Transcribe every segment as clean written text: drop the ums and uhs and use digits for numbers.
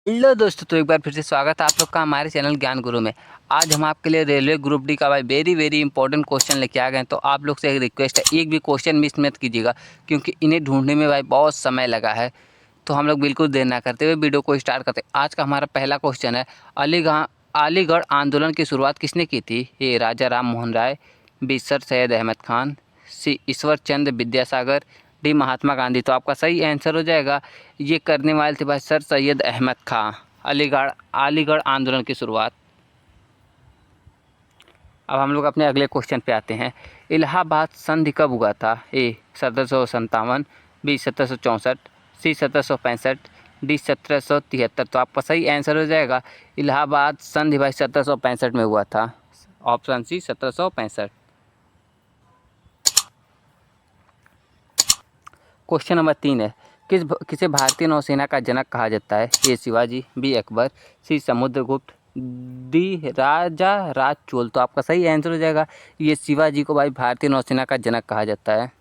Hello दोस्तों, तो एक बार फिर से स्वागत है आप लोग का हमारे चैनल ज्ञान गुरु में। आज हम आपके लिए रेलवे ग्रुप डी का भाई वेरी इंपॉर्टेंट क्वेश्चन लेके आ गए हैं। तो आप लोग से एक रिक्वेस्ट है, एक भी क्वेश्चन मिस मत कीजिएगा क्योंकि इन्हें ढूंढने में भाई बहुत समय लगा है। तो हम लोग बिल्कुल देर ना करते हुए वीडियो को स्टार्ट करते हैं। आज का हमारा पहला क्वेश्चन है, अलीगढ़ आंदोलन की शुरुआत किसने की थी? ए राजा राम मोहन राय, बी सर सैयद अहमद खान, सी ईश्वर चंद्र विद्यासागर, डी महात्मा गांधी। तो आपका सही आंसर हो जाएगा, ये करने वाले थे भाई सर सैयद अहमद खां। अलीगढ़ आंदोलन की शुरुआत। अब हम लोग अपने अगले क्वेश्चन पे आते हैं। इलाहाबाद संधि कब हुआ था? ए 1757, बी 1764, सी 1765, डी 1773। तो आपका सही आंसर हो जाएगा, इलाहाबाद संधि भाई 1765 में हुआ था। Option C 1765। क्वेश्चन नंबर 3 है, किसे भारतीय नौसेना का जनक कहा जाता है? ए शिवाजी, बी अकबर, सी समुद्रगुप्त, डी राजा राज चोल। तो आपका सही आंसर हो जाएगा, ये शिवाजी को भाई भारतीय नौसेना का जनक कहा जाता है।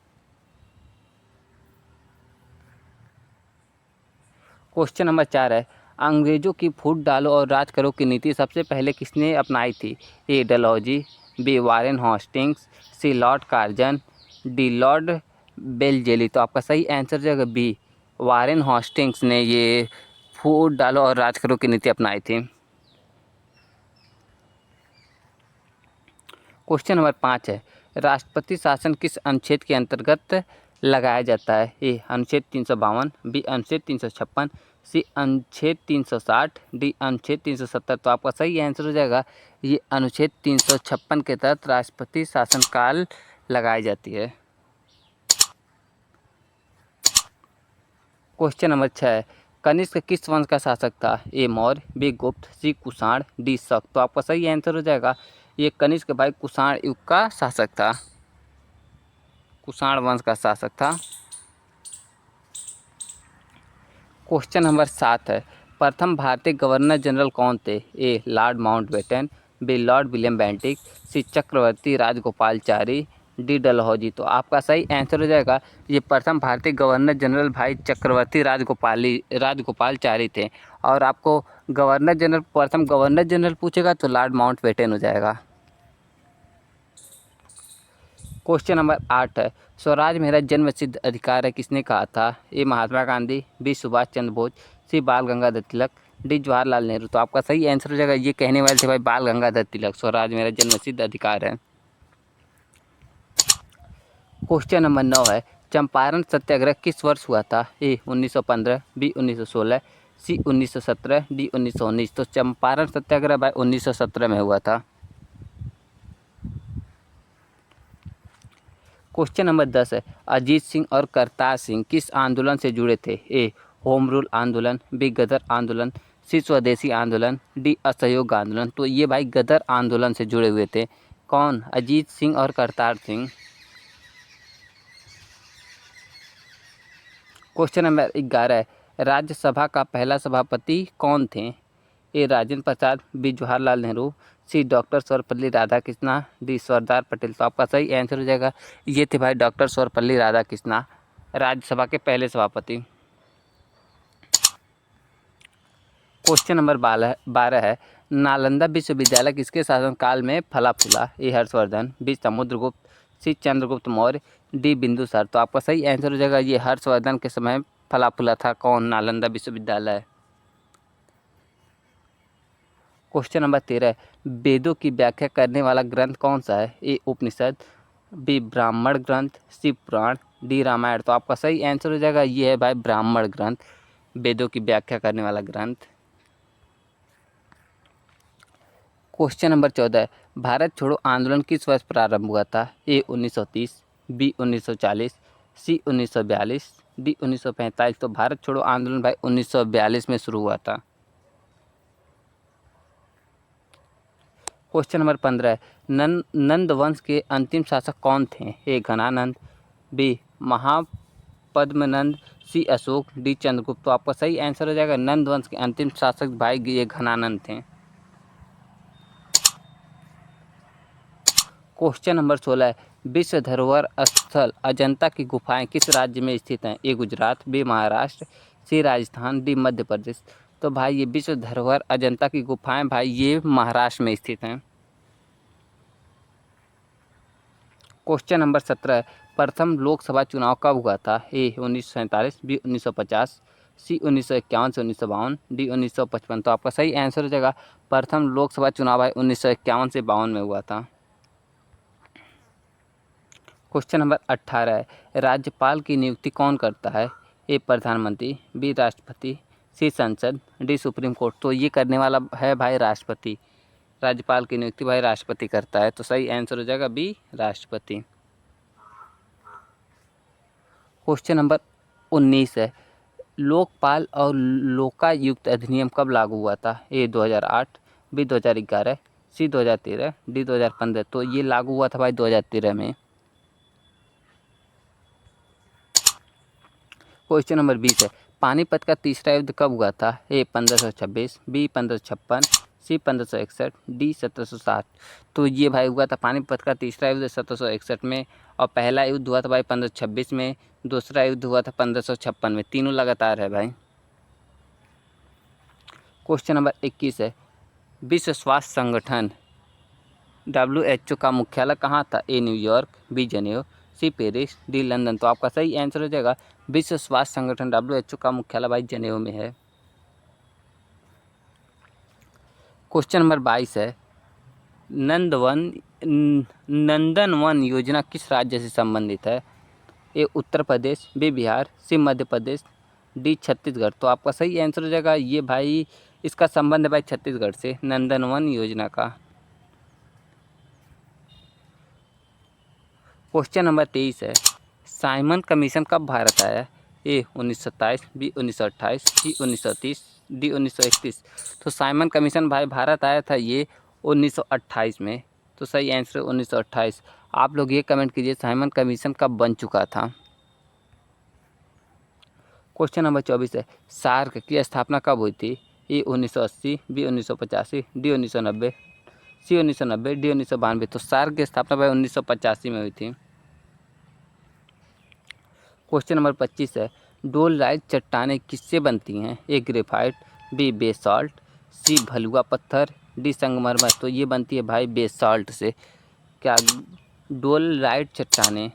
क्वेश्चन नंबर 4 है, अंग्रेजों की फूट डालो और राज करो की नीति सबसे पहले किसने अपनाई थी? ए डलहौजी, बी वारेन हॉस्टिंग्स, सी लॉर्ड कार्जन, डी लॉर्ड बेलजेली। तो आपका सही आंसर जाएगा बी, वारेन हॉस्टिंग्स ने ये फूट डालो और राज करो की नीति अपनाई थी। क्वेश्चन नंबर 5 है, राष्ट्रपति शासन किस अनुच्छेद के अंतर्गत लगाया जाता है? ए अनुच्छेद 352, बी अनुच्छेद 356, सी अनुच्छेद 360, डी अनुच्छेद 370। तो आपका सही आंसर हो जाएगा, ये अनुच्छेद 356 के तहत राष्ट्रपति शासनकाल लगाई जाती है। क्वेश्चन नंबर 6 है, कनिष्क किस वंश का शासक था? ए मौर्य, बी गुप्त, सी कुषाण, डी शक। तो आपका सही आंसर हो जाएगा, ये कनिष्क भाई कुषाण युग का शासक था, कुषाण वंश का शासक था। क्वेश्चन नंबर 7 है, प्रथम भारतीय गवर्नर जनरल कौन थे? A Lord Mountbatten, B Lord William Bentinck, C Chakravarti Rajagopalachari, D Dalhousie. तो आपका सही आंसर हो जाएगा, ये प्रथम भारतीय गवर्नर जनरल भाई चक्रवर्ती राजगोपालचारी थे। और आपको प्रथम गवर्नर जनरल पूछेगा तो लॉर्ड माउंटबेटन हो जाएगा। क्वेश्चन नंबर 8 है, स्वराज मेरा जन्मसिद्ध अधिकार है किसने कहा था? ए महात्मा गांधी, बी सुभाष चंद्र बोस, सी बाल गंगाधर तिलक, डी जवाहरलाल नेहरू। तो आपका सही आंसर हो जाएगा, ये कहने वाले थे भाई बाल गंगाधर तिलक, स्वराज मेरा जन्मसिद्ध अधिकार है। क्वेश्चन नंबर 9 है, चंपारण सत्याग्रह किस वर्ष हुआ था? ए 1915, बी 1916, सी 1917, डी 1919। तो चंपारण सत्याग्रह भाई 1917 में हुआ था। क्वेश्चन नंबर 10 है, अजीत सिंह और करतार सिंह किस आंदोलन से जुड़े थे? ए होम रूल आंदोलन, बी गदर आंदोलन, सी स्वदेशी आंदोलन, डी असहयोग आंदोलन। तो ये भाई गदर आंदोलन से जुड़े हुए थे। कौन? अजीत सिंह और करतार सिंह। क्वेश्चन नंबर 11 है, राज्यसभा का पहला सभापति कौन थे? ए राजेंद्र प्रसाद, बी जवाहरलाल नेहरू, सी डॉक्टर सर्वपल्ली राधाकृष्णा, डी सरदार पटेल। तो आपका सही आंसर हो जाएगा, ये थे भाई डॉक्टर सर्वपल्ली राधाकृष्णा, राज्यसभा के पहले सभापति। क्वेश्चन नंबर 12 है, नालंदा विश्वविद्यालय किसके शासनकाल में फला फूला? ए हर्षवर्धन, बी समुद्रगुप्त, सी चंद्रगुप्त मौर्य, डी बिंदुसार। तो आपका सही आंसर हो जाएगा, ये हर्षवर्धन के समय फला फूला था। कौन? नालंदा विश्वविद्यालय। क्वेश्चन नंबर 13 है, वेदों की व्याख्या करने वाला ग्रंथ कौन सा है? ए उपनिषद, बी ब्राह्मण ग्रंथ, सी पुराण, डी रामायण। तो आपका सही आंसर हो जाएगा, ये है भाई ब्राह्मण ग्रंथ, वेदों की व्याख्या करने वाला ग्रंथ। क्वेश्चन नंबर 14 है, भारत छोड़ो आंदोलन किस वर्ष प्रारंभ हुआ था? ए 1930, बी 1940, सी 1942, डी 1945। तो भारत छोड़ो आंदोलन भाई 1942 में शुरू हुआ था। क्वेश्चन नंबर 15 है, नंद वंश के अंतिम शासक कौन थे? ए घनानंद, बी महापद्मनंद, सी अशोक, डी चंद्रगुप्त। तो आपका सही आंसर हो जाएगा, नंद वंश के अंतिम शासक भाई ये घनानंद थे। क्वेश्चन नंबर 16 है, विश्व धरोहर स्थल अजंता की गुफाएं किस राज्य में स्थित हैं? ए गुजरात, बी महाराष्ट्र, सी राजस्थान, डी मध्य प्रदेश। तो भाई ये विश्व धरोहर अजंता की गुफाएं भाई ये महाराष्ट्र में स्थित हैं। क्वेश्चन नंबर 17 प्रथम लोकसभा चुनाव कब हुआ था? ए 1947, बी 1950, सी 1951 से 1952, डी 1955। तो आपका सही आंसर हो जाएगा प्रथम लोकसभा चुनाव है 1951 से 52 में हुआ था। क्वेश्चन नंबर 18 है राज्यपाल की नियुक्ति कौन करता है? ए प्रधानमंत्री, बी राष्ट्रपति, सी संसद, डी सुप्रीम कोर्ट। तो ये करने वाला है भाई राष्ट्रपति। राज्यपाल की नियुक्ति भाई राष्ट्रपति करता है। तो सही आंसर हो जाएगा बी राष्ट्रपति। क्वेश्चन नंबर 19 है लोकपाल और लोकायुक्त अधिनियम कब लागू हुआ था? ए 2008, बी 2011, सी 2013, डी 2015। तो ये लागू हुआ था भाई 2013 में। क्वेश्चन नंबर 20 है पानीपत का तीसरा युद्ध कब हुआ था? ए 1526, बी 1556, सी 1561, डी 1760। तो ये भाई हुआ था पानीपत का तीसरा युद्ध 1761 में, और पहला युद्ध हुआ था भाई 1526 में, दूसरा युद्ध हुआ था 1556 में। तीनों लगातार है भाई। क्वेश्चन नंबर 21 है विश्व स्वास्थ्य संगठन WHO का मुख्यालय कहाँ था? A New York, B Geneva, C Paris, D London. तो आपका सही आंसर हो जाएगा विश्व स्वास्थ्य संगठन WHO का मुख्यालय भाई जेनेवा में है। क्वेश्चन नंबर 22 है नंदन वन योजना किस राज्य से संबंधित है? ए उत्तर प्रदेश, बी बिहार, सी मध्य प्रदेश, डी छत्तीसगढ़। तो आपका सही आंसर हो जाएगा ये भाई इसका संबंध है भाई छत्तीसगढ़ से नंदन वन योजना का। क्वेश्चन नंबर 23 है साइमन कमीशन कब भारत आया? ए 1927, बी 1928, सी 1930, डी 1931। तो साइमन कमीशन भाई भारत आया था ये 1928 में। तो सही आंसर 1928। आप लोग ये कमेंट कीजिए साइमन कमीशन कब बन चुका था। क्वेश्चन नंबर 24 है सार्क की स्थापना कब हुई थी? ए 1980, बी 1985, डी 1990, सी 1990, डी 1992। तो सार्क की स्थापना भाई 1985 में हुई थी। क्वेश्चन नंबर 25 है डोलराइट चट्टानें किससे बनती हैं? ए ग्रेफाइट, बी बेसाल्ट, सी भलुआ पत्थर, डी संगमरमर। तो ये बनती है भाई बेसाल्ट से। क्या डोलराइट चट्टानें